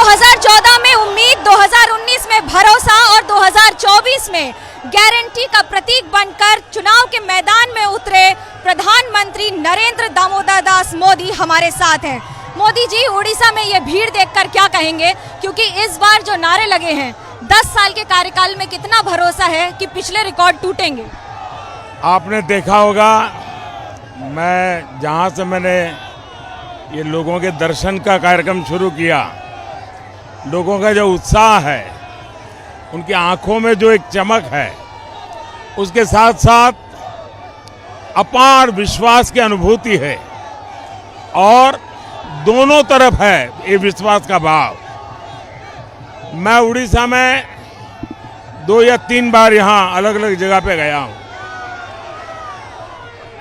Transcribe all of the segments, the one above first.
2014 में उम्मीद, 2019 में भरोसा और 2024 में गारंटी का प्रतीक बनकर चुनाव के मैदान में उतरे प्रधानमंत्री नरेंद्र दामोदर दास मोदी हमारे साथ हैं। मोदी जी, उड़ीसा में ये भीड़ देखकर क्या कहेंगे, क्योंकि इस बार जो नारे लगे हैं 10 साल के कार्यकाल में कितना भरोसा है कि पिछले रिकॉर्ड टूटेंगे? आपने देखा होगा, मैं जहाँ से मैंने ये लोगों के दर्शन का कार्यक्रम शुरू किया, लोगों का जो उत्साह है, उनकी आंखों में जो एक चमक है, उसके साथ साथ अपार विश्वास की अनुभूति है और दोनों तरफ है ये विश्वास का भाव। मैं उड़ीसा में 2 या 3 बार यहाँ अलग अलग जगह पे गया हूँ।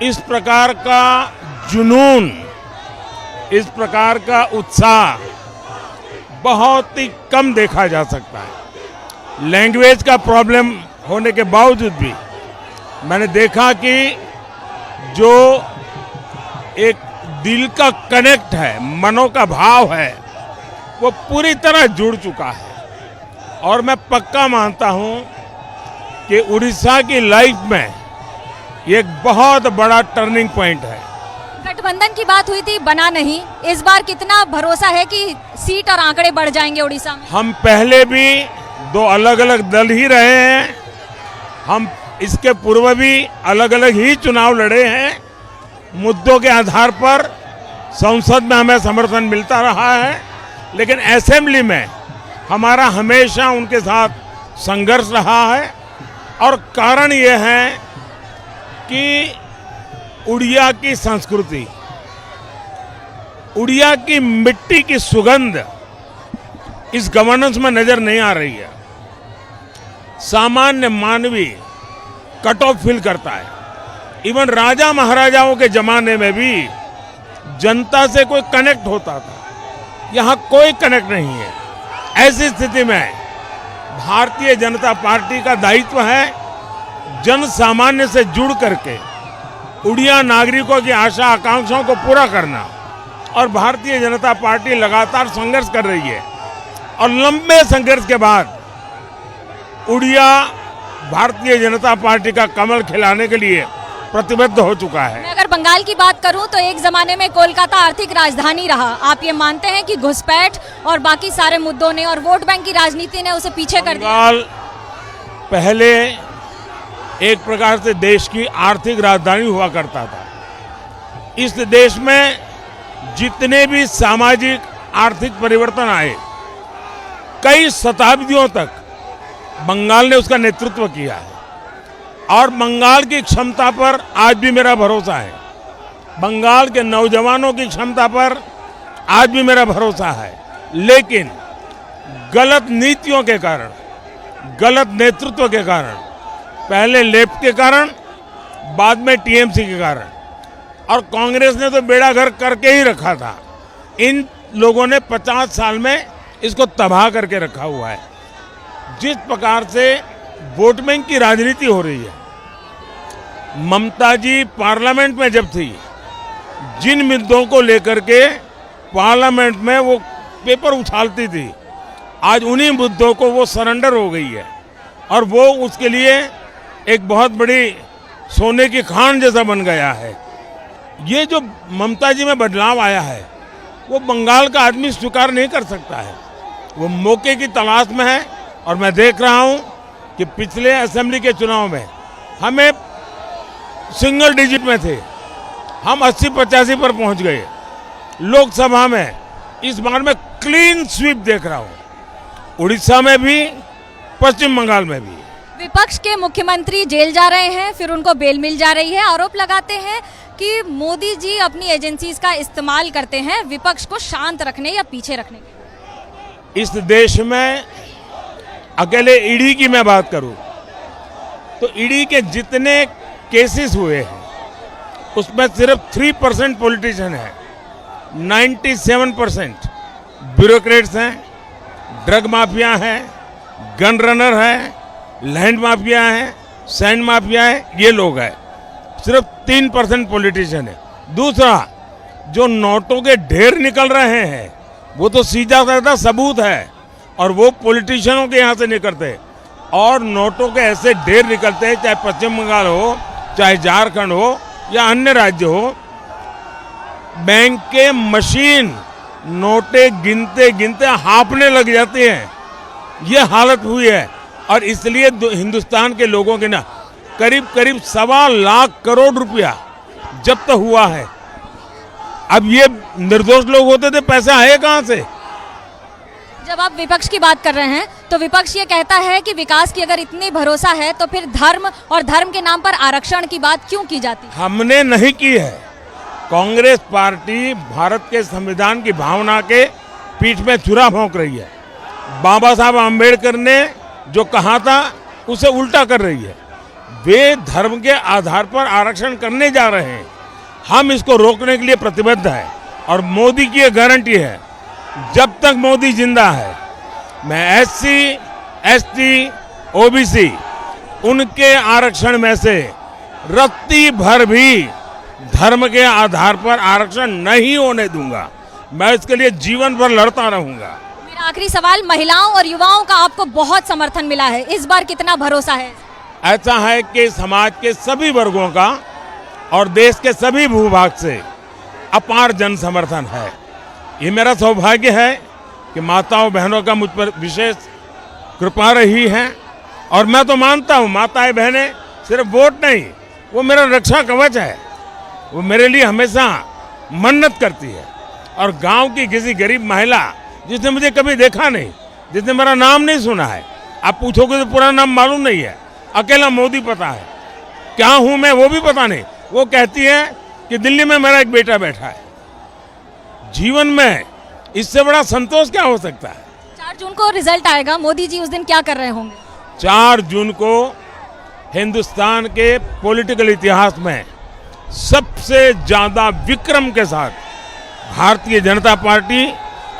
इस प्रकार का जुनून, इस प्रकार का उत्साह बहुत ही कम देखा जा सकता है। लैंग्वेज का प्रॉब्लम होने के बावजूद भी मैंने देखा कि जो एक दिल का कनेक्ट है, मनों का भाव है, वो पूरी तरह जुड़ चुका है। और मैं पक्का मानता हूं कि उड़ीसा की लाइफ में ये एक बहुत बड़ा टर्निंग पॉइंट है। गठबंधन की बात हुई थी, बना नहीं। इस बार कितना भरोसा है कि सीट और आंकड़े बढ़ जाएंगे उड़ीसा में? हम पहले भी 2 अलग अलग दल ही रहे हैं, हम इसके पूर्व भी अलग अलग ही चुनाव लड़े हैं। मुद्दों के आधार पर संसद में हमें समर्थन मिलता रहा है, लेकिन असेंबली में हमारा हमेशा उनके साथ संघर्ष रहा है। और कारण ये है कि उड़िया की संस्कृति, उड़िया की मिट्टी की सुगंध इस गवर्नेंस में नजर नहीं आ रही है। सामान्य मानवी कट ऑफ फील करता है। इवन राजा महाराजाओं के जमाने में भी जनता से कोई कनेक्ट होता था, यहाँ कोई कनेक्ट नहीं है। ऐसी स्थिति में भारतीय जनता पार्टी का दायित्व है जन सामान्य से जुड़ करके उड़िया नागरिकों की आशा आकांक्षाओं को पूरा करना। और भारतीय जनता पार्टी लगातार संघर्ष कर रही है और लंबे संघर्ष के बाद उड़िया भारतीय जनता पार्टी का कमल खिलाने के लिए प्रतिबद्ध हो चुका है। मैं अगर बंगाल की बात करूं तो एक जमाने में कोलकाता आर्थिक राजधानी रहा। आप ये मानते हैं कि घुसपैठ और बाकी सारे मुद्दों ने और वोट बैंक की राजनीति ने उसे पीछे कर दिया? बंगाल पहले एक प्रकार से देश की आर्थिक राजधानी हुआ करता था। इस देश में जितने भी सामाजिक आर्थिक परिवर्तन आए, कई शताब्दियों तक बंगाल ने उसका नेतृत्व किया है। और बंगाल की क्षमता पर आज भी मेरा भरोसा है, बंगाल के नौजवानों की क्षमता पर आज भी मेरा भरोसा है। लेकिन गलत नीतियों के कारण, गलत नेतृत्व के कारण, पहले लेफ्ट के कारण, बाद में टीएमसी के कारण, और कांग्रेस ने तो बेड़ा गर्क करके ही रखा था। इन लोगों ने 50 साल में इसको तबाह करके रखा हुआ है। जिस प्रकार से वोट बैंक की राजनीति हो रही है, ममता जी पार्लियामेंट में जब थी, जिन मुद्दों को लेकर के पार्लियामेंट में वो पेपर उछालती थी, आज उन्हीं मुद्दों को वो सरेंडर हो गई है और वो उसके लिए एक बहुत बड़ी सोने की खान जैसा बन गया है। ये जो ममता जी में बदलाव आया है, वो बंगाल का आदमी स्वीकार नहीं कर सकता है। वो मौके की तलाश में है। और मैं देख रहा हूं कि पिछले असेंबली के चुनाव में हमें सिंगल डिजिट में थे, हम 80-85 पर पहुंच गए। लोकसभा में इस बार मैं क्लीन स्वीप देख रहा हूं, उड़ीसा में भी, पश्चिम बंगाल में भी। विपक्ष के मुख्यमंत्री जेल जा रहे हैं, फिर उनको बेल मिल जा रही है। आरोप लगाते हैं कि मोदी जी अपनी एजेंसीज का इस्तेमाल करते हैं विपक्ष को शांत रखने या पीछे रखने के। इस देश में अकेले ईडी की मैं बात करूं तो ईडी के जितने केसेस हुए हैं उसमें सिर्फ 3% पॉलिटिशियन है, 97% ब्यूरोक्रेट्स हैं, ड्रग माफिया हैं, गन रनर है, लैंड माफिया है, सैंड माफिया है, ये लोग हैं। सिर्फ 3% पॉलिटिशियन है। दूसरा, जो नोटों के ढेर निकल रहे हैं वो तो सीधा साधा सबूत है और वो पॉलिटिशियनों के यहाँ से निकलते और नोटों के ऐसे ढेर निकलते हैं, चाहे पश्चिम बंगाल हो, चाहे झारखंड हो या अन्य राज्य हो। बैंक के मशीन नोटे गिनते गिनते हाँफने लग जाते हैं। ये हालत हुई है और इसलिए हिंदुस्तान के लोगों के ना करीब करीब 1.25 लाख करोड़ रुपया जब्त हुआ है। अब ये निर्दोष लोग होते थे, पैसा है कहाँ से? जब आप विपक्ष की बात कर रहे हैं तो विपक्ष ये कहता है कि विकास की अगर इतनी भरोसा है तो फिर धर्म और धर्म के नाम पर आरक्षण की बात क्यों की जाती है? हमने नहीं की है। कांग्रेस पार्टी भारत के संविधान की भावना के पीठ में छुरा भोंक रही है। बाबा साहब आम्बेडकर ने जो कहा था उसे उल्टा कर रही है। वे धर्म के आधार पर आरक्षण करने जा रहे हैं। हम इसको रोकने के लिए प्रतिबद्ध है और मोदी की गारंटी है, जब तक मोदी जिंदा है मैं SC, ST, OBC उनके आरक्षण में से रत्ती भर भी धर्म के आधार पर आरक्षण नहीं होने दूंगा। मैं इसके लिए जीवन भर लड़ता रहूंगा। मेरा आखिरी सवाल, महिलाओं और युवाओं का आपको बहुत समर्थन मिला है, इस बार कितना भरोसा है? ऐसा है कि समाज के सभी वर्गों का और देश के सभी भूभाग से अपार जन समर्थन है। ये मेरा सौभाग्य है कि माताओं बहनों का मुझ पर विशेष कृपा रही है और मैं तो मानता हूँ माताएं बहनें सिर्फ वोट नहीं, वो मेरा रक्षा कवच है। वो मेरे लिए हमेशा मन्नत करती है। और गांव की किसी गरीब महिला जिसने मुझे कभी देखा नहीं, जिसने मेरा नाम नहीं सुना है, आप पूछोगे तो पूरा नाम मालूम नहीं है, अकेला मोदी पता है, क्या हूं मैं वो भी पता नहीं, वो कहती है कि दिल्ली में मेरा एक बेटा बैठा है। जीवन में इससे बड़ा संतोष क्या हो सकता है? 4 जून को रिजल्ट आएगा, मोदी जी उस दिन क्या कर रहे होंगे? 4 जून को हिंदुस्तान के पॉलिटिकल इतिहास में सबसे ज्यादा विक्रम के साथ भारतीय जनता पार्टी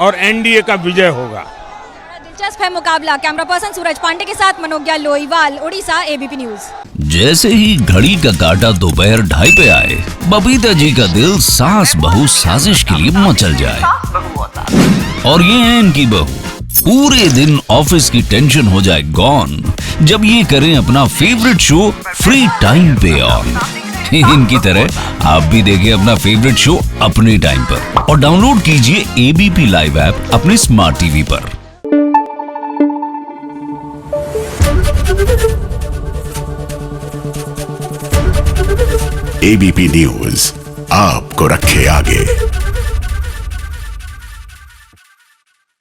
और NDA का विजय होगा। बड़ा दिलचस्प है मुकाबला। कैमरा पर्सन सूरज पांडे के साथ मनोज्ञा लोईवाल, उड़ीसा, ABP न्यूज। जैसे ही घड़ी का काटा दोपहर 2:30 पे आए, बबीता जी का दिल सास बहू साजिश के लिए मचल जाए। और ये है इनकी बहू, पूरे दिन ऑफिस की टेंशन हो जाए गॉन जब ये करें अपना फेवरेट शो फ्री टाइम पे ऑन। इनकी तरह आप भी देखिए अपना फेवरेट शो अपने टाइम पर और डाउनलोड कीजिए ABP लाइव ऐप अपने स्मार्ट टीवी पर। ABP न्यूज आपको रखे आगे।